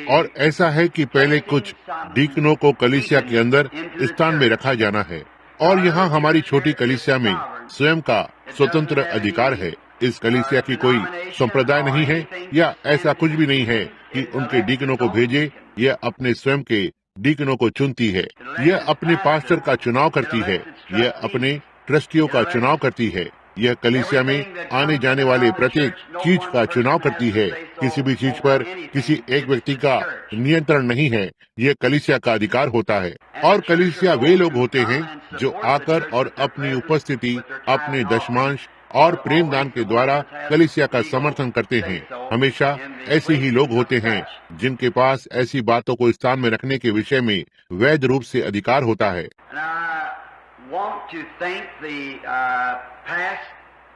और ऐसा है कि पहले कुछ डीकनों को कलीसिया के अंदर स्थान में रखा जाना है, और यहाँ हमारी छोटी कलीसिया में स्वयं का स्वतंत्र अधिकार है। इस कलीसिया की कोई संप्रदाय नहीं है या ऐसा कुछ भी नहीं है कि उनके डीकनों को भेजे। यह अपने स्वयं के डीकनों को चुनती है, यह अपने पास्टर का चुनाव करती है, यह अपने ट्रस्टियों का चुनाव करती है, यह कलीसिया में आने जाने वाले प्रत्येक चीज का चुनाव करती है। किसी भी चीज पर किसी एक व्यक्ति का नियंत्रण नहीं है, यह कलीसिया का अधिकार होता है। और कलीसिया वे लोग होते हैं जो आकर और अपनी उपस्थिति, अपने दशमांश और प्रेम दान के द्वारा कलीसिया का समर्थन करते हैं। हमेशा ऐसे ही लोग होते हैं जिनके पास ऐसी बातों को स्थान में रखने के विषय में वैध रूप से अधिकार होता है।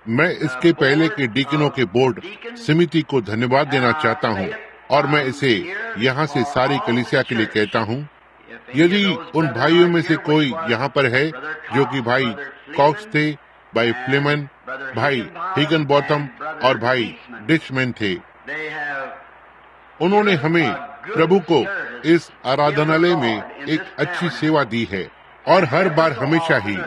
मैं इसके पहले के डीकनों के बोर्ड समिति को धन्यवाद देना चाहता हूं, और मैं इसे यहां से सारी कलीसिया के लिए कहता हूं। यदि उन भाइयों में से कोई यहाँ पर है जो कि भाई कॉक्स थे, भाई फ्लेमन, भाई हिगन बॉथम और भाई डिचमैन थे, उन्होंने हमें प्रभु को इस आराधनालय में एक अच्छी सेवा दी है, और हर बार हमेशा ही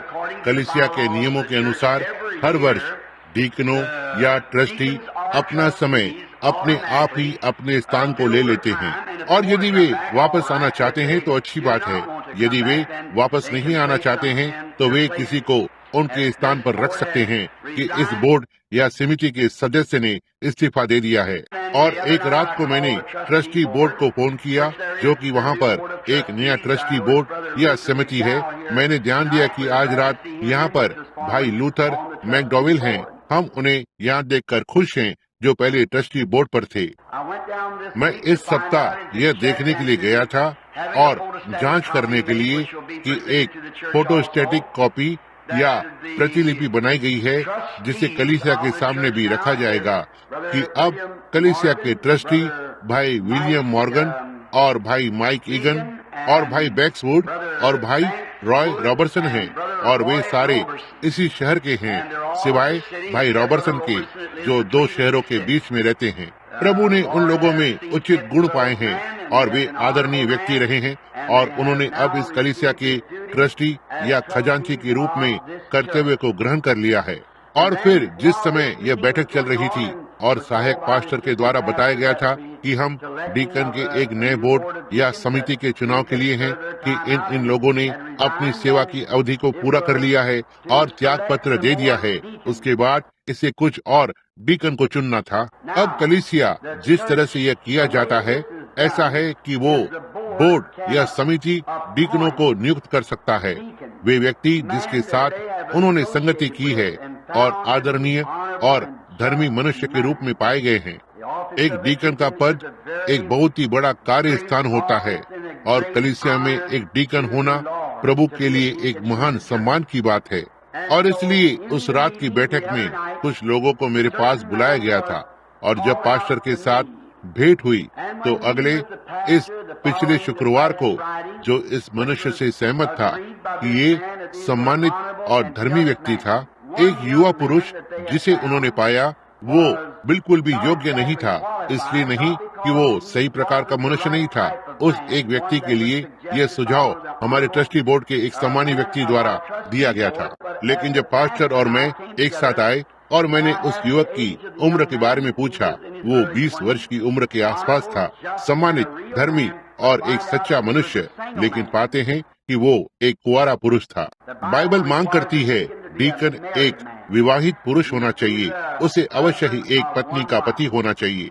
कलीसिया के नियमों के अनुसार हर वर्ष डीकनों या ट्रस्टी अपना समय अपने आप ही अपने स्थान को ले लेते हैं। और यदि वे वापस आना चाहते हैं तो अच्छी बात है, यदि वे वापस नहीं आना चाहते हैं तो वे किसी को उनके स्थान पर रख सकते हैं कि इस बोर्ड या समिति के सदस्य ने इस्तीफा दे दिया है। और एक रात को मैंने ट्रस्टी बोर्ड को फोन किया, जो कि वहाँ पर एक नया ट्रस्टी बोर्ड या समिति है। मैंने ध्यान दिया कि आज रात यहाँ पर भाई लूथर मैकडॉवेल हैं। हम उन्हें यहाँ देखकर खुश हैं जो पहले ट्रस्टी बोर्ड पर थे। मैं इस सप्ताह यह देखने के लिए गया था और जांच करने के लिए कि एक फोटोस्टेटिक कॉपी या प्रतिलिपि बनाई गई है जिसे कलीसिया के सामने भी रखा जाएगा कि अब कलीसिया के ट्रस्टी भाई विलियम मॉर्गन और भाई माइक ईगन और भाई बैक्सवुड और भाई रॉय रॉबर्टसन हैं, और वे सारे इसी शहर के हैं सिवाय भाई रॉबर्टसन के जो 2 शहरों के बीच में रहते हैं। प्रभु ने उन लोगों में उचित गुण पाए हैं और वे आदरणीय व्यक्ति रहे हैं, और उन्होंने अब इस कलीसिया के ट्रस्टी या खजांची के रूप में कर्तव्य को ग्रहण कर लिया है। और फिर जिस समय यह बैठक चल रही थी और सहायक पास्टर के द्वारा बताया गया था कि हम डीकन के एक नए बोर्ड या समिति के चुनाव के लिए हैं कि इन लोगों ने अपनी सेवा की अवधि को पूरा कर लिया है और त्याग पत्र दे दिया है, उसके बाद इसे कुछ और डीकन को चुनना था। अब कलीसिया जिस तरह से यह किया जाता है ऐसा है कि वो बोर्ड या समिति डीकनों को नियुक्त कर सकता है। वे व्यक्ति जिसके साथ उन्होंने संगति की है और आदरणीय और धर्मी मनुष्य के रूप में पाए गए हैं। एक डीकन का पद एक बहुत ही बड़ा कार्य स्थान होता है, और कलीसिया में एक डीकन होना प्रभु के लिए एक महान सम्मान की बात है। और इसलिए उस रात की बैठक में कुछ लोगों को मेरे पास बुलाया गया था, और जब पास्टर के साथ भेंट हुई तो इस पिछले शुक्रवार को जो इस मनुष्य से सहमत था कि ये सम्मानित और धर्मी व्यक्ति था, एक युवा पुरुष जिसे उन्होंने पाया वो बिल्कुल भी योग्य नहीं था, इसलिए नहीं कि वो सही प्रकार का मनुष्य नहीं था। उस एक व्यक्ति के लिए यह सुझाव हमारे ट्रस्टी बोर्ड के एक सम्मानित व्यक्ति द्वारा दिया गया था। लेकिन जब पास्टर और मैं एक साथ आए और मैंने उस युवक की उम्र के बारे में पूछा, वो 20 वर्ष की उम्र के आसपास था, सम्मानित, धर्मी और एक सच्चा मनुष्य, लेकिन पाते हैं कि वो एक कुंवारा पुरुष था। बाइबल मांग करती है डीकन एक विवाहित पुरुष होना चाहिए, उसे अवश्य ही एक पत्नी का पति होना चाहिए।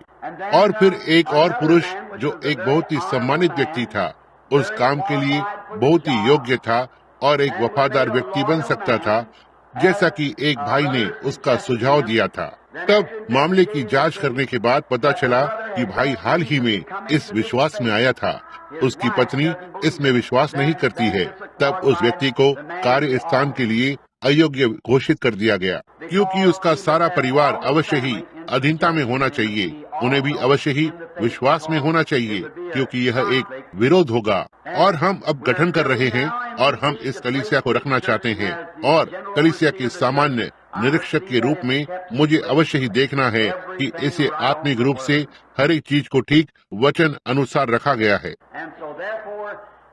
और फिर एक और पुरुष जो एक बहुत ही सम्मानित व्यक्ति था, उस काम के लिए बहुत ही योग्य था और एक वफादार व्यक्ति बन सकता था, जैसा कि एक भाई ने उसका सुझाव दिया था। तब मामले की जांच करने के बाद पता चला कि भाई हाल ही में इस विश्वास में आया था, उसकी पत्नी इसमें विश्वास नहीं करती है। तब उस व्यक्ति को कार्य स्थान के लिए अयोग्य घोषित कर दिया गया, क्योंकि उसका सारा परिवार अवश्य ही अधीनता में होना चाहिए, उन्हें भी अवश्य ही विश्वास में होना चाहिए, क्योंकि यह एक विरोध होगा। और हम अब गठन कर रहे हैं और हम इस कलीसिया को रखना चाहते हैं, और कलीसिया के सामान्य निरीक्षक के रूप में मुझे अवश्य ही देखना है कि इसे आत्मिक रूप से हर एक चीज को ठीक वचन अनुसार रखा गया है।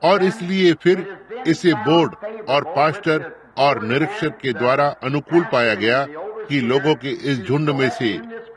और इसलिए फिर इसे बोर्ड और पास्टर और निरीक्षक के द्वारा अनुकूल पाया गया कि लोगों के इस झुंड में से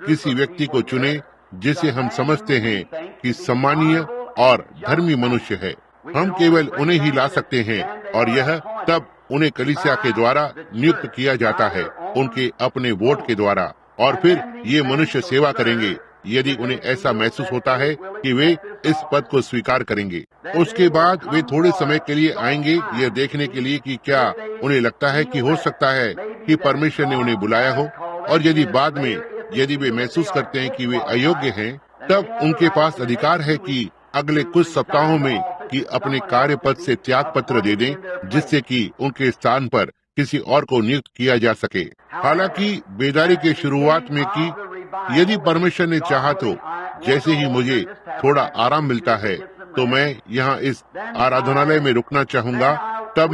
किसी व्यक्ति को चुने जिसे हम समझते हैं कि सम्मानीय और धर्मी मनुष्य है। हम केवल उन्हें ही ला सकते हैं और यह तब उन्हें कलीसिया के द्वारा नियुक्त किया जाता है, उनके अपने वोट के द्वारा। और फिर ये मनुष्य सेवा करेंगे यदि उन्हें ऐसा महसूस होता है कि वे इस पद को स्वीकार करेंगे। उसके बाद वे थोड़े समय के लिए आएंगे यह देखने के लिए कि क्या उन्हें लगता है कि हो सकता है कि परमेश्वर ने उन्हें बुलाया हो। और यदि बाद में यदि वे महसूस करते हैं कि वे अयोग्य हैं, तब उनके पास अधिकार है कि अगले कुछ सप्ताहों में कि अपने कार्य पद से त्याग पत्र दे दें, जिससे कि उनके स्थान पर किसी और को नियुक्त किया जा सके। हालांकि बेदारी के शुरुआत में कि यदि परमेश्वर ने चाहा तो जैसे ही मुझे थोड़ा आराम मिलता है तो मैं यहाँ इस आराधनालय में रुकना चाहूंगा, तब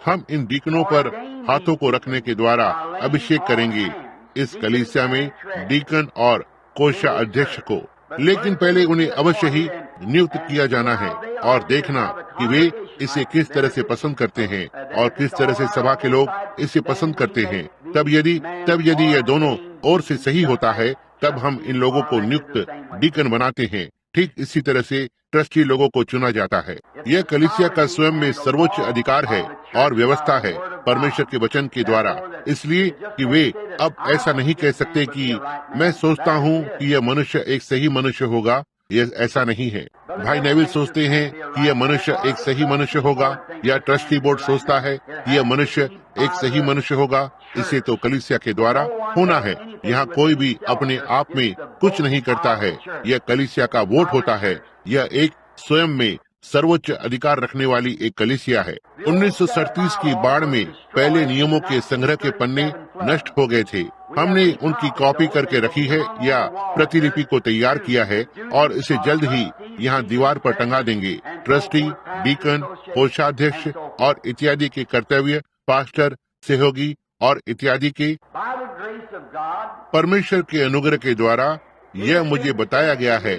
हम इन डीकनों पर हाथों को रखने के द्वारा अभिषेक करेंगे इस कलीसिया में डीकन और कोषा अध्यक्ष को। लेकिन पहले उन्हें अवश्य ही नियुक्त किया जाना है और देखना कि वे इसे किस तरह से पसंद करते हैं और किस तरह से सभा के लोग इसे पसंद करते हैं। तब यदि यह दोनों ओर से सही होता है, तब हम इन लोगों को नियुक्त डीकन बनाते हैं। ठीक इसी तरह से ट्रस्टी लोगों को चुना जाता है। यह कलीसिया का स्वयं में सर्वोच्च अधिकार है और व्यवस्था है परमेश्वर के वचन के द्वारा, इसलिए कि वे अब ऐसा नहीं कह सकते कि मैं सोचता हूँ कि यह मनुष्य एक सही मनुष्य होगा। यह ऐसा नहीं है। भाई नेविल सोचते हैं कि यह मनुष्य एक सही मनुष्य होगा, या ट्रस्टी बोर्ड सोचता है कि यह मनुष्य एक सही मनुष्य होगा। इसे तो कलीसिया के द्वारा होना है। यहाँ कोई भी अपने आप में कुछ नहीं करता है, यह कलीसिया का वोट होता है। यह एक स्वयं में सर्वोच्च अधिकार रखने वाली एक कलीसिया है। 1937 की बाढ़ में पहले नियमों के संग्रह के पन्ने नष्ट हो गए थे। हमने उनकी कॉपी करके रखी है या प्रतिलिपि को तैयार किया है और इसे जल्द ही यहाँ दीवार पर टंगा देंगे। ट्रस्टी, डीकन, कोषाध्यक्ष और इत्यादि के कर्तव्य, पास्टर, सहयोगी और इत्यादि के परमेश्वर के अनुग्रह के द्वारा यह मुझे बताया गया है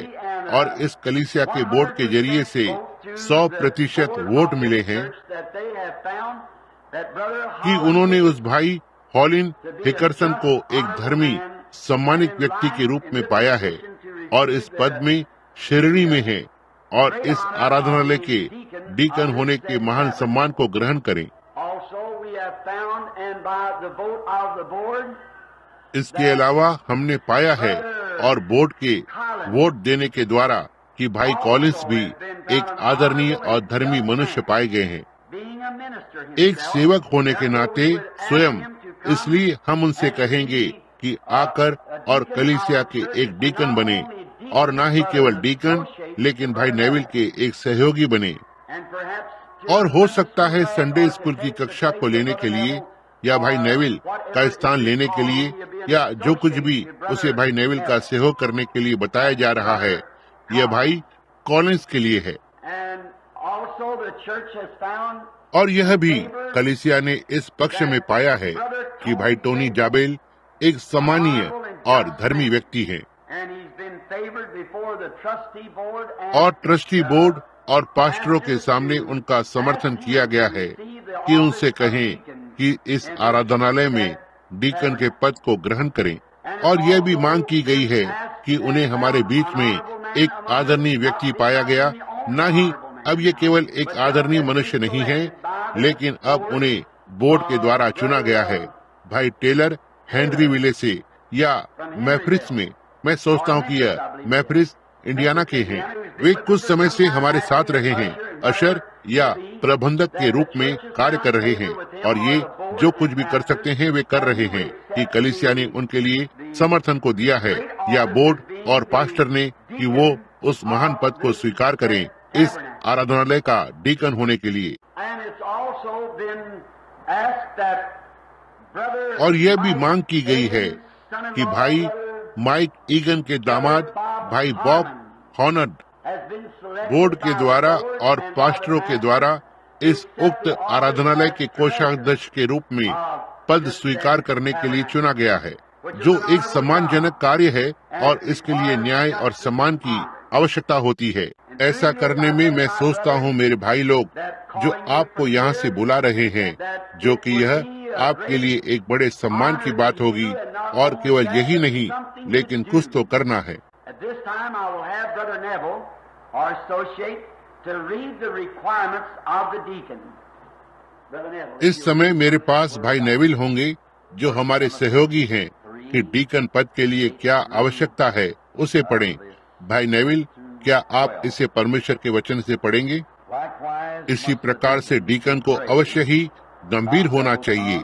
और इस कलीसिया के बोर्ड के जरिए से 100% वोट मिले हैं कि उन्होंने उस भाई हॉलिन हिकरसन को एक धर्मी सम्मानित व्यक्ति के रूप में पाया है और इस पद में श्रेणी में है और इस आराधनालय के डीकन होने के महान सम्मान को ग्रहण करें। इसके अलावा हमने पाया है और बोर्ड के वोट देने के द्वारा कि भाई कॉलिंस भी एक आदरणीय और धर्मी मनुष्य पाए गए हैं, एक सेवक होने के नाते स्वयं। इसलिए हम उनसे कहेंगे कि आकर और कलीसिया के एक डीकन बने, और ना ही केवल डीकन लेकिन भाई नेविल के एक सहयोगी बने। और हो सकता है संडे स्कूल की कक्षा को लेने के लिए या भाई नेविल का स्थान लेने के लिए या जो कुछ भी उसे भाई नेविल का सहयोग करने के लिए बताया जा रहा है, यह भाई कॉलिंस के लिए है। और यह भी कलीसिया ने इस पक्ष में पाया है कि भाई टोनी जाबेल एक सम्मानीय और धर्मी व्यक्ति है और ट्रस्टी बोर्ड और पास्टरों के सामने उनका समर्थन किया गया है कि उनसे कहें कि इस आराधनालय में डीकन के पद को ग्रहण करें। और यह भी मांग की गई है कि उन्हें हमारे बीच में एक आदरणीय व्यक्ति पाया गया। न ही अब ये केवल एक आदरणीय मनुष्य नहीं है, लेकिन अब उन्हें बोर्ड के द्वारा चुना गया है। भाई टेलर हेनरी विले से या मैफ्रिस में, मैं सोचता हूँ कि यह मैफ्रिस इंडियाना के हैं। वे कुछ समय से हमारे साथ रहे हैं, अशर या प्रबंधक के रूप में कार्य कर रहे हैं और ये जो कुछ भी कर सकते हैं वे कर रहे हैं कि कलीसिया ने उनके लिए समर्थन को दिया है या बोर्ड और पास्टर ने कि वो उस महान पद को स्वीकार करें इस आराधनालय का डीकन होने के लिए। और यह भी मांग की गई है कि भाई माइक ईगन के दामाद भाई बॉब हॉनर्ड बोर्ड के द्वारा और पास्टरों के द्वारा इस उक्त आराधनालय के कोषाध्यक्ष के रूप में पद स्वीकार करने के लिए चुना गया है, जो एक सम्मानजनक कार्य है और इसके लिए न्याय और सम्मान की आवश्यकता होती है। ऐसा करने में मैं सोचता हूँ मेरे भाई लोग, जो आपको यहाँ से बुला रहे हैं, जो कि यह आपके लिए एक बड़े सम्मान की बात होगी, और केवल यही नहीं लेकिन कुछ तो करना है। इस समय मेरे पास भाई नेविल होंगे, जो हमारे सहयोगी हैं, कि डीकन पद के लिए क्या आवश्यकता है उसे पढ़ें। भाई नेविल, क्या आप इसे परमेश्वर के वचन से पढ़ेंगे? इसी प्रकार से डीकन को अवश्य ही गंभीर होना चाहिए,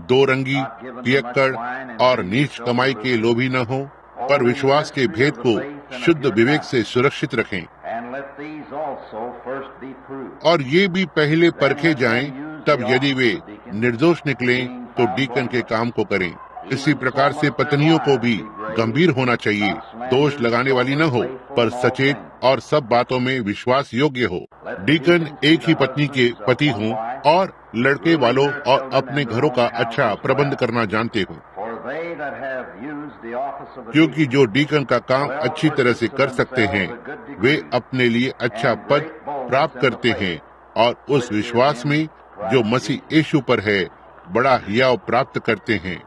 दो रंगी, पियक्कड़ और नीच कमाई के लोभी न हो, पर विश्वास के भेद को शुद्ध विवेक से सुरक्षित रखें, और ये भी पहले परखे जाएं, तब यदि वे निर्दोष निकलें तो डीकन के काम को करें। इसी प्रकार से पत्नियों को भी गंभीर होना चाहिए, दोष लगाने वाली न हो, पर सचेत और सब बातों में विश्वास योग्य हो। डीकन एक ही पत्नी के पति हों और लड़के वालों और अपने घरों का अच्छा प्रबंध करना जानते हों, क्योंकि जो डीकन का काम अच्छी तरह से कर सकते हैं, वे अपने लिए अच्छा पद प्राप्त करते हैं और उस विश्वास में जो मसीह यीशु पर है बड़ा हियाव प्राप्त करते हैं।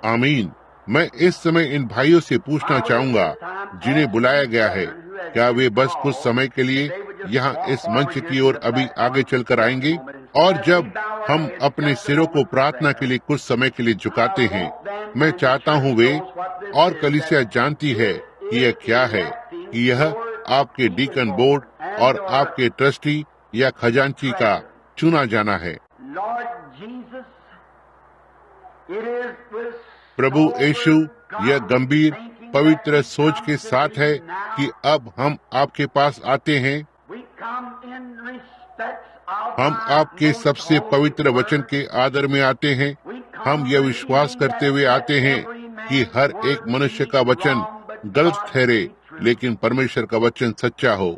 आमीन। मैं इस समय इन भाइयों से पूछना चाहूँगा जिन्हें बुलाया गया है, क्या वे बस कुछ समय के लिए यहाँ इस मंच की ओर अभी आगे चलकर आएंगे? और जब हम अपने सिरों को प्रार्थना के लिए कुछ समय के लिए झुकाते हैं, मैं चाहता हूँ वे और कलीसिया जानती है कि यह क्या है, कि यह आपके डीकन बोर्ड और आपके ट्रस्टी या खजांची का चुना जाना है। प्रभु यीशु यह गंभीर पवित्र सोच के साथ है कि अब हम आपके पास आते हैं, हम आपके सबसे पवित्र वचन के आदर में आते हैं। हम यह विश्वास करते हुए आते हैं कि हर एक मनुष्य का वचन गलत ठहरे, लेकिन परमेश्वर का वचन सच्चा हो।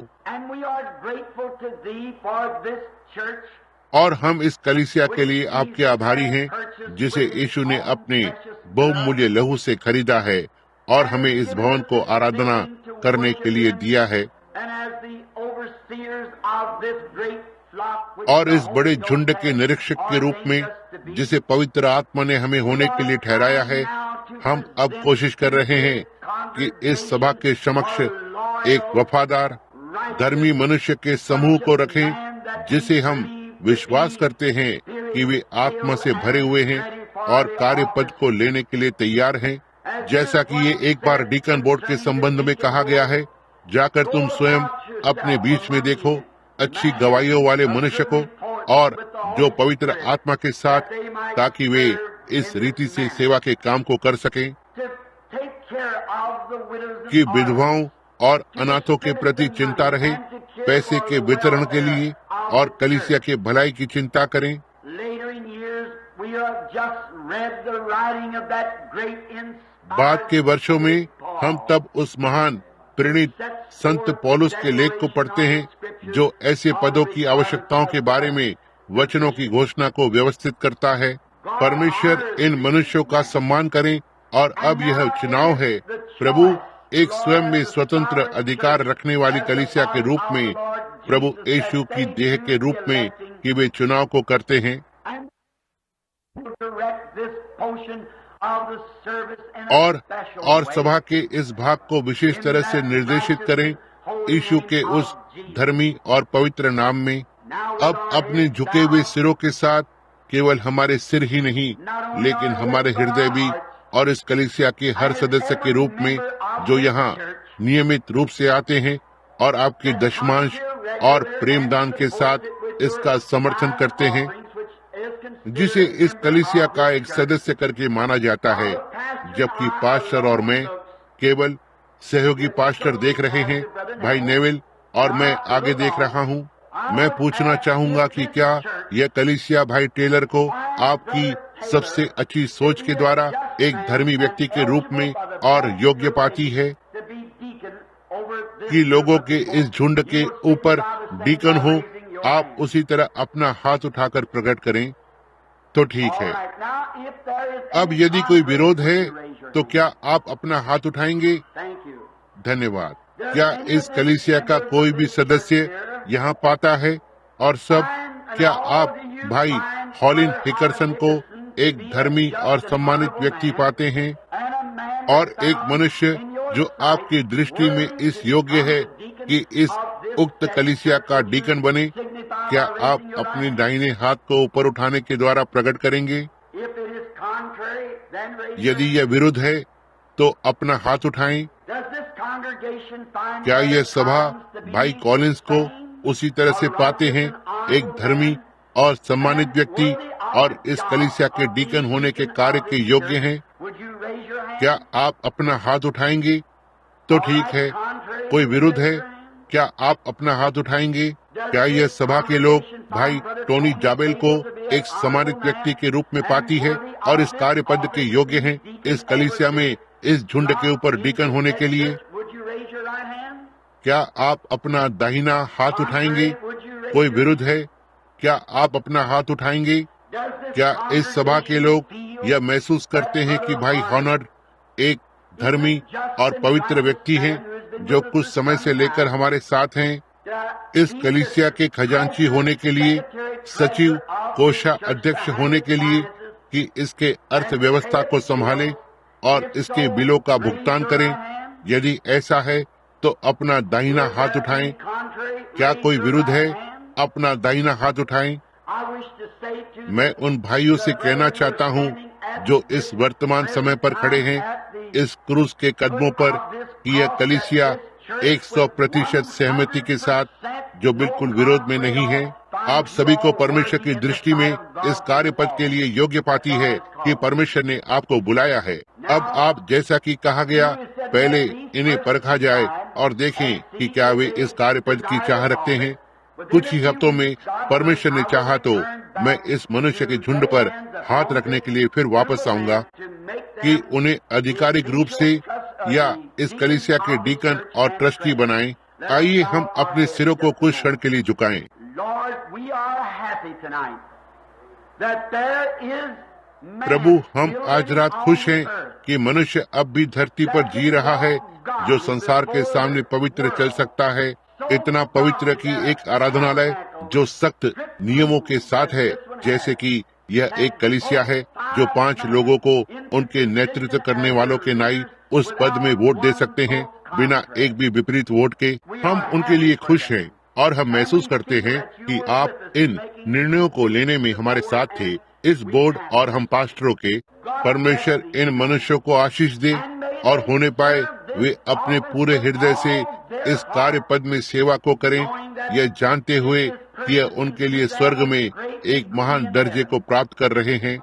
और हम इस कलीसिया के लिए आपके आभारी हैं, जिसे यीशु ने अपने बहुमूल्य लहू से खरीदा है और हमें इस भवन को आराधना करने के लिए दिया है। और इस बड़े झुंड के निरीक्षक के रूप में, जिसे पवित्र आत्मा ने हमें होने के लिए ठहराया है, हम अब कोशिश कर रहे हैं कि इस सभा के समक्ष एक वफादार धर्मी मनुष्य के समूह को रखें, जिसे हम विश्वास करते हैं कि वे आत्मा से भरे हुए हैं और कार्य पद को लेने के लिए तैयार हैं। जैसा कि ये एक बार डीकन बोर्ड के संबंध में कहा गया है, जाकर तुम स्वयं अपने बीच में देखो अच्छी गवाहियों वाले मनुष्य को, और जो पवित्र आत्मा के साथ, ताकि वे इस रीति से सेवा के काम को कर सकें कि विधवाओं और अनाथों के प्रति चिंता रहे, पैसे के वितरण के लिए और कलीसिया के भलाई की चिंता करें। बाद के वर्षों में हम तब उस महान प्रेरित संत पौलुस के लेख को पढ़ते हैं, जो ऐसे पदों की आवश्यकताओं के बारे में वचनों की घोषणा को व्यवस्थित करता है। परमेश्वर इन मनुष्यों का सम्मान करें। और अब यह चुनाव है, प्रभु एक स्वयं में स्वतंत्र अधिकार रखने वाली कलीसिया के रूप में, प्रभु यीशु की देह के रूप में, कि वे चुनाव को करते हैं और सभा के इस भाग को विशेष तरह से निर्देशित करें यीशु के उस धर्मी और पवित्र नाम में। अब अपने झुके हुए सिरों के साथ केवल हमारे सिर ही नहीं, लेकिन हमारे हृदय भी, और इस कलीसिया के हर सदस्य के रूप में जो यहाँ नियमित रूप से आते हैं और आपके दशमांश और प्रेमदान के साथ इसका समर्थन करते हैं, जिसे इस कलीसिया का एक सदस्य करके माना जाता है, जबकि पास्टर और मैं केवल सहयोगी पास्टर देख रहे हैं। भाई नेविल और मैं आगे देख रहा हूँ। मैं पूछना चाहूँगा कि क्या यह कलीसिया भाई टेलर को आपकी सबसे अच्छी सोच के द्वारा एक धर्मी व्यक्ति के रूप में और योग्य पाती है कि लोगों के इस झुंड के ऊपर डीकन हो? आप उसी तरह अपना हाथ उठाकर प्रकट करें। तो ठीक है। अब यदि कोई विरोध है तो क्या आप अपना हाथ उठाएंगे? धन्यवाद। क्या इस कलीसिया का कोई भी सदस्य यहाँ पाता है? और सब, क्या आप भाई हॉलिन हिकरसन को एक धर्मी और सम्मानित व्यक्ति पाते हैं और एक मनुष्य जो आपकी दृष्टि में इस योग्य है कि इस उक्त कलीसिया का डीकन बने? क्या आप अपने दाहिने हाथ को ऊपर उठाने के द्वारा प्रकट करेंगे? यदि यह विरुद्ध है तो अपना हाथ उठाएं। क्या यह सभा भाई कॉलिंस को उसी तरह से पाते हैं, एक धर्मी और सम्मानित व्यक्ति और इस कलीसिया के डीकन होने के कार्य के योग्य हैं? क्या आप अपना हाथ उठाएंगे? तो ठीक है। कोई विरुद्ध है? क्या आप अपना हाथ उठाएंगे? क्या यह सभा के लोग भाई टोनी जाबेल को एक सम्मानित व्यक्ति के रूप में पाती है और इस कार्य पद के योग्य हैं, इस कलीसिया में इस झुंड के ऊपर डीकन होने के लिए? क्या आप अपना दाहिना हाथ उठाएंगे? कोई विरुद्ध है? क्या आप अपना हाथ उठाएंगे? क्या इस सभा के लोग यह महसूस करते हैं कि भाई हॉनर्ड एक धर्मी और पवित्र व्यक्ति हैं जो कुछ समय से लेकर हमारे साथ हैं, इस कलीसिया के खजांची होने के लिए, सचिव कोषा अध्यक्ष होने के लिए, कि इसके अर्थव्यवस्था को संभालें और इसके बिलों का भुगतान करें? यदि ऐसा है तो अपना दाहिना हाथ उठाएं। क्या कोई विरुद्ध है? अपना दाहिना हाथ उठाएं। मैं उन भाइयों से कहना चाहता हूं जो इस वर्तमान समय पर खड़े हैं इस क्रूस के कदमों पर कि यह कलीसिया 100% सहमति के साथ, जो बिल्कुल विरोध में नहीं है, आप सभी को परमेश्वर की दृष्टि में इस कार्य पद के लिए योग्य पाती है कि परमेश्वर ने आपको बुलाया है। अब आप, जैसा कि कहा गया, पहले इन्हें परखा जाए और देखें कि क्या वे इस कार्य पद की चाह रखते हैं। कुछ ही हफ्तों में परमेश्वर ने चाहा तो मैं इस मनुष्य के झुंड पर हाथ रखने के लिए फिर वापस आऊंगा कि उन्हें आधिकारिक रूप से या इस कलीसिया के डीकन और ट्रस्टी बनाएं। आइए हम अपने सिरों को कुछ क्षण के लिए झुकाएं। प्रभु, हम आज रात खुश हैं कि मनुष्य अब भी धरती पर जी रहा है जो संसार के सामने पवित्र चल सकता है, इतना पवित्र कि एक आराधनालय जो सख्त नियमों के साथ है, जैसे कि यह एक कलीसिया है जो 5 लोगों को उनके नेतृत्व करने वालों के नाई उस पद में वोट दे सकते हैं बिना एक भी विपरीत वोट के। हम उनके लिए खुश हैं और हम महसूस करते हैं कि आप इन निर्णयों को लेने में हमारे साथ थे, इस बोर्ड और हम पास्टरों के। परमेश्वर इन मनुष्यों को आशीष दे और होने पाए वे अपने पूरे हृदय से इस कार्य पद में सेवा को करें, यह जानते हुए कि यह उनके लिए स्वर्ग में एक महान दर्जे को प्राप्त कर रहे हैं।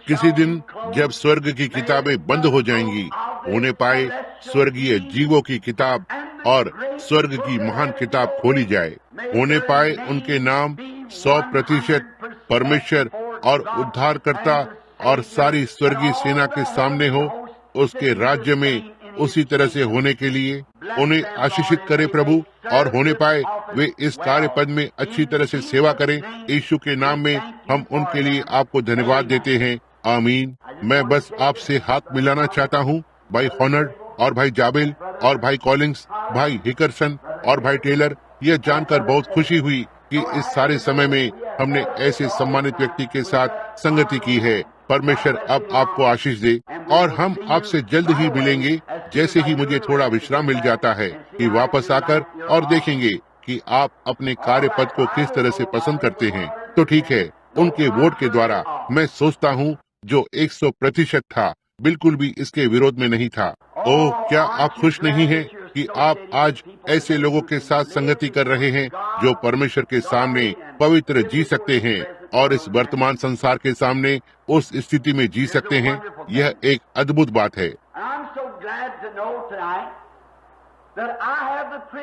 किसी दिन जब स्वर्ग की किताबें बंद हो जाएंगी, होने पाए स्वर्गीय जीवों की किताब और स्वर्ग की महान किताब खोली जाए, होने पाए उनके नाम 100% परमेश्वर और उद्धारकर्ता और सारी स्वर्गीय सेना के सामने हो, उसके राज्य में उसी तरह से होने के लिए उन्हें आशीषित करे प्रभु, और होने पाए वे इस कार्य पद में अच्छी तरह से सेवा करें। यीशु के नाम में हम उनके लिए आपको धन्यवाद देते हैं। आमीन। मैं बस आपसे हाथ मिलाना चाहता हूँ, भाई हॉनर्ड और भाई जाबेल और भाई कॉलिंग्स, भाई हिकरसन और भाई टेलर। यह जानकर बहुत खुशी हुई कि इस सारे समय में हमने ऐसे सम्मानित व्यक्ति के साथ संगति की है। परमेश्वर अब आपको आशीष दे और हम आपसे जल्द ही मिलेंगे, जैसे ही मुझे थोड़ा विश्राम मिल जाता है, कि वापस आकर और देखेंगे कि आप अपने कार्य पद को किस तरह से पसंद करते हैं। तो ठीक है, उनके वोट के द्वारा मैं सोचता हूँ जो 100% था, बिल्कुल भी इसके विरोध में नहीं था। ओह, क्या आप खुश नहीं हैं कि आप आज ऐसे लोगों के साथ संगति कर रहे हैं जो परमेश्वर के सामने पवित्र जी सकते हैं और इस वर्तमान संसार के सामने उस स्थिति में जी सकते हैं। यह एक अद्भुत बात है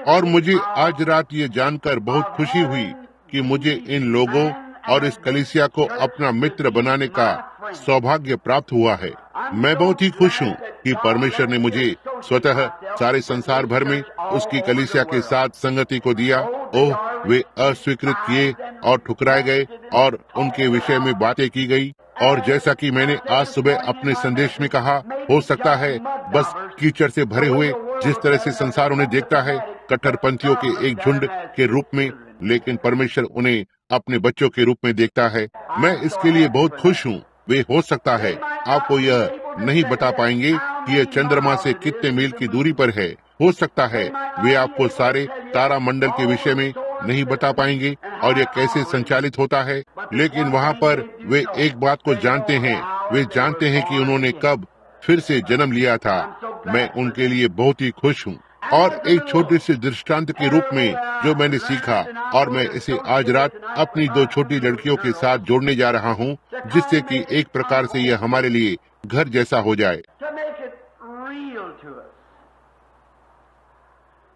और मुझे आज रात ये जानकर बहुत खुशी हुई कि मुझे इन लोगों और इस कलीसिया को अपना मित्र बनाने का सौभाग्य प्राप्त हुआ है। मैं बहुत ही खुश हूँ कि परमेश्वर ने मुझे स्वतः सारे संसार भर में उसकी कलीसिया के साथ संगति को दिया ओह, वे अस्वीकृत किए और ठुकराए गए और उनके विषय में बातें की गई। और जैसा कि मैंने आज सुबह अपने संदेश में कहा, हो सकता है बस कीचड़ से भरे हुए जिस तरह से संसार उन्हें देखता है, कट्टरपंथियों के एक झुंड के रूप में, लेकिन परमेश्वर उन्हें अपने बच्चों के रूप में देखता है। मैं इसके लिए बहुत खुश हूँ। वे हो सकता है आपको यह नहीं बता पाएंगे कि यह चंद्रमा से कितने मील की दूरी पर है। हो सकता है वे आपको सारे तारा मंडल के विषय में नहीं बता पाएंगे और यह कैसे संचालित होता है, लेकिन वहाँ पर वे एक बात को जानते हैं। वे जानते हैं कि उन्होंने कब फिर से जन्म लिया था। मैं उनके लिए बहुत ही खुश हूँ। और एक छोटे से दृष्टांत के रूप में जो मैंने सीखा, और मैं इसे आज रात अपनी 2 छोटी लड़कियों के साथ जोड़ने जा रहा हूँ, जिससे कि एक प्रकार से यह हमारे लिए घर जैसा हो जाए,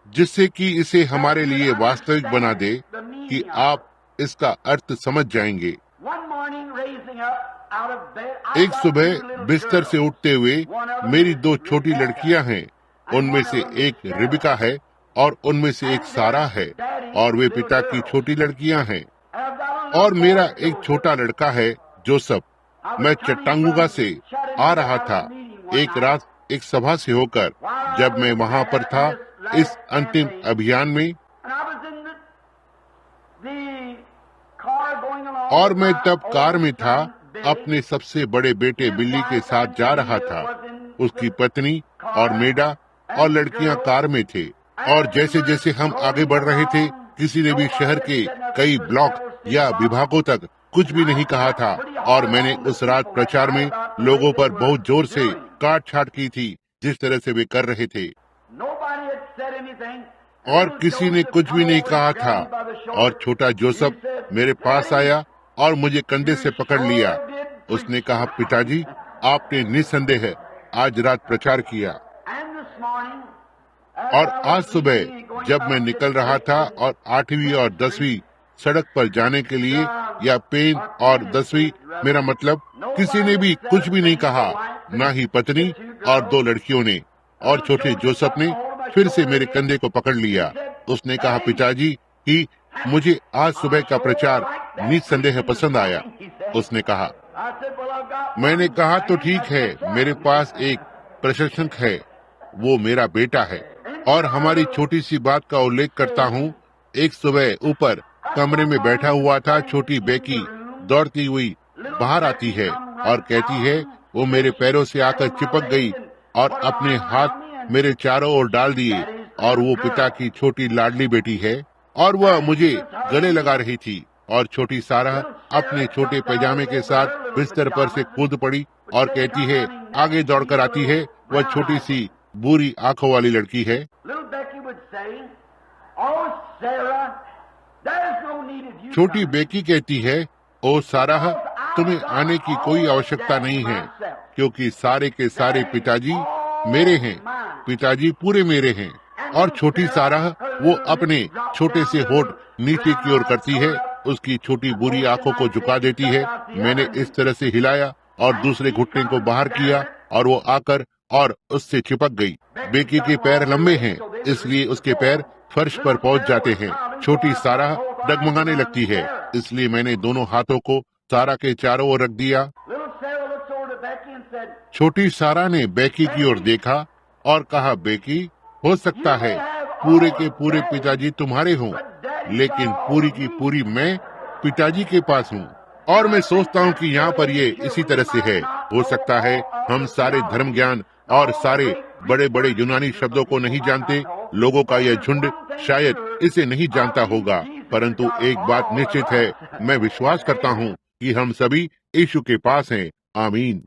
जिससे कि इसे हमारे लिए वास्तविक बना दे कि आप इसका अर्थ समझ जाएंगे। एक सुबह बिस्तर से उठते हुए मेरी 2 छोटी लड़कियां हैं। उनमें से एक रिबिका है और उनमें से एक सारा है, और वे पिता की छोटी लड़कियां हैं। और मेरा एक छोटा लड़का है, जोसेफ। मैं चट्टांगुगा से आ रहा था एक रात एक सभा से होकर, जब मैं वहाँ पर था इस अंतिम अभियान में, और मैं तब कार में था, अपने सबसे बड़े बेटे बिल्ली के साथ जा रहा था। उसकी पत्नी और मेडा और लड़कियां कार में थे। और जैसे जैसे हम आगे बढ़ रहे थे, किसी ने भी शहर के कई ब्लॉक या विभागों तक कुछ भी नहीं कहा था। और मैंने उस रात प्रचार में लोगों पर बहुत जोर से काट छाट की थी, जिस तरह से वे कर रहे थे। और किसी ने कुछ भी नहीं कहा था। और छोटा जोसेफ मेरे पास आया और मुझे कंधे से पकड़ लिया। उसने कहा, पिताजी, आपने निस्संदेह आज रात प्रचार किया। और आज सुबह जब मैं निकल रहा था और 8वीं और 10वीं सड़क पर जाने के लिए, या पेन और 10वीं, मेरा मतलब किसी ने भी कुछ भी नहीं कहा, ना ही पत्नी और 2 लड़कियों ने। और छोटे जोसेफ ने फिर से मेरे कंधे को पकड़ लिया। उसने कहा, पिताजी, कि मुझे आज सुबह का प्रचार निस्संदेह पसंद आया। उसने कहा। मैंने कहा, तो ठीक है, मेरे पास एक प्रशंसक है, वो मेरा बेटा है। और हमारी छोटी सी बात का उल्लेख करता हूँ। एक सुबह ऊपर कमरे में बैठा हुआ था, छोटी बेकी दौड़ती हुई बाहर आती है और कहती है, वो मेरे पैरों से आकर चिपक गई और अपने हाथ मेरे चारों ओर डाल दिए। और वो पिता की छोटी लाडली बेटी है और वह मुझे गले लगा रही थी। और छोटी सारा अपने छोटे पैजामे के साथ बिस्तर पर से कूद पड़ी और कहती है, आगे दौड़कर आती है, वह छोटी सी बुरी आंखों वाली लड़की है। छोटी बेकी कहती है, ओ सारा, तुम्हें आने की कोई आवश्यकता नहीं है, क्योंकि सारे के सारे पिताजी मेरे हैं, पिताजी पूरे मेरे हैं। और छोटी सारा वो अपने छोटे से होठ नीचे की ओर करती है, उसकी छोटी बुरी आंखों को झुका देती है। मैंने इस तरह से हिलाया और दूसरे घुटने को बाहर किया और वो आकर और उससे चिपक गई। बेकी के पैर लंबे हैं, इसलिए उसके पैर फर्श पर पहुंच जाते हैं। छोटी सारा डगमगाने लगती है, इसलिए मैंने दोनों हाथों को सारा के चारों ओर रख दिया। छोटी सारा ने बेकी की ओर देखा और कहा, बेकी, हो सकता है पूरे के पूरे पिताजी तुम्हारे हों, लेकिन पूरी की पूरी मैं पिताजी के पास हूँ। और मैं सोचता हूँ कि यहाँ पर ये इसी तरह से है। हो सकता है हम सारे धर्म ज्ञान और सारे बड़े बड़े यूनानी शब्दों को नहीं जानते, लोगों का यह झुंड शायद इसे नहीं जानता होगा, परंतु एक बात निश्चित है, मैं विश्वास करता हूँ कि हम सभी यीशु के पास हैं। आमीन।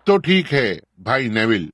तो ठीक है भाई नेविल,